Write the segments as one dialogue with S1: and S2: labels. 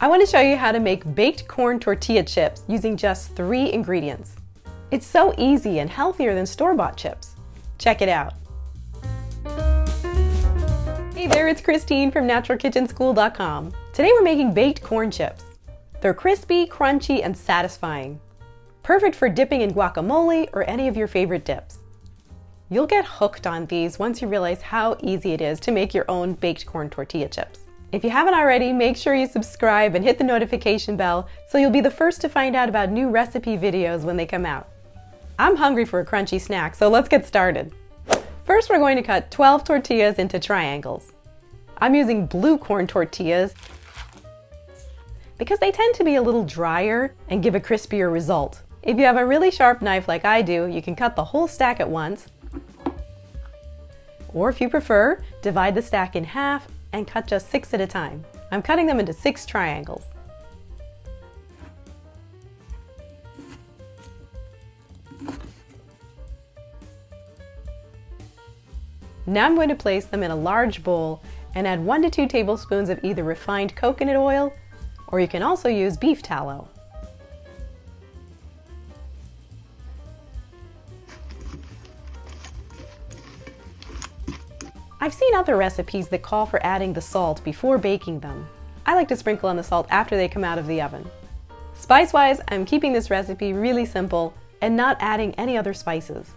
S1: I want to show you how to make baked corn tortilla chips using just 3 ingredients. It's so easy and healthier than store-bought chips. Check it out. Hey there, it's Christine from naturalkitchenschool.com. Today we're making baked corn chips. They're crispy, crunchy, and satisfying. Perfect for dipping in guacamole or any of your favorite dips. You'll get hooked on these once you realize how easy it is to make your own baked corn tortilla chips. If you haven't already, make sure you subscribe and hit the notification bell so you'll be the first to find out about new recipe videos when they come out. I'm hungry for a crunchy snack, so let's get started. First, we're going to cut 12 tortillas into triangles. I'm using blue corn tortillas because they tend to be a little drier and give a crispier result. If you have a really sharp knife like I do, you can cut the whole stack at once. Or if you prefer, divide the stack in half and cut just 6 at a time. I'm cutting them into 6 triangles. Now I'm going to place them in a large bowl and add 1 to 2 tablespoons of either refined coconut oil, or you can also use beef tallow. I've seen other recipes that call for adding the salt before baking them. I like to sprinkle on the salt after they come out of the oven. Spice-wise, I'm keeping this recipe really simple and not adding any other spices.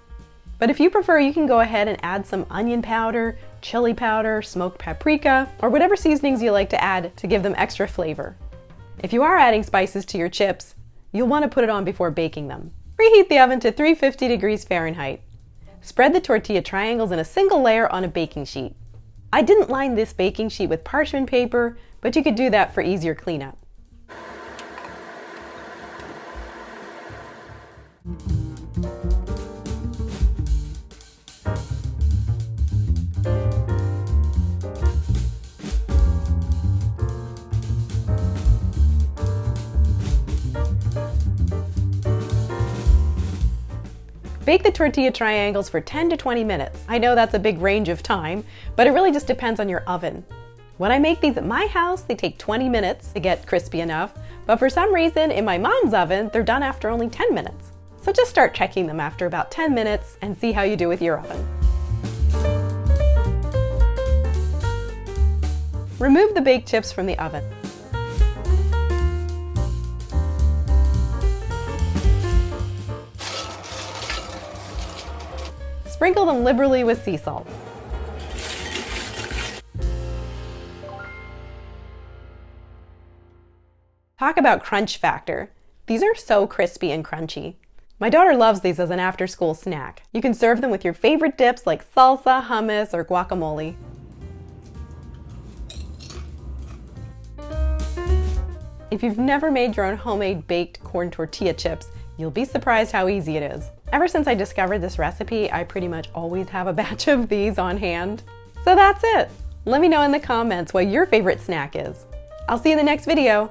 S1: But if you prefer, you can go ahead and add some onion powder, chili powder, smoked paprika, or whatever seasonings you like to add to give them extra flavor. If you are adding spices to your chips, you'll want to put it on before baking them. Preheat the oven to 350 degrees Fahrenheit. Spread the tortilla triangles in a single layer on a baking sheet. I didn't line this baking sheet with parchment paper, but you could do that for easier cleanup. Bake the tortilla triangles for 10 to 20 minutes. I know that's a big range of time, but it really just depends on your oven. When I make these at my house, they take 20 minutes to get crispy enough, but for some reason in my mom's oven, they're done after only 10 minutes. So just start checking them after about 10 minutes and see how you do with your oven. Remove the baked chips from the oven. Sprinkle them liberally with sea salt. Talk about crunch factor. These are so crispy and crunchy. My daughter loves these as an after-school snack. You can serve them with your favorite dips like salsa, hummus, or guacamole. If you've never made your own homemade baked corn tortilla chips, you'll be surprised how easy it is. Ever since I discovered this recipe, I pretty much always have a batch of these on hand. So that's it. Let me know in the comments what your favorite snack is. I'll see you in the next video.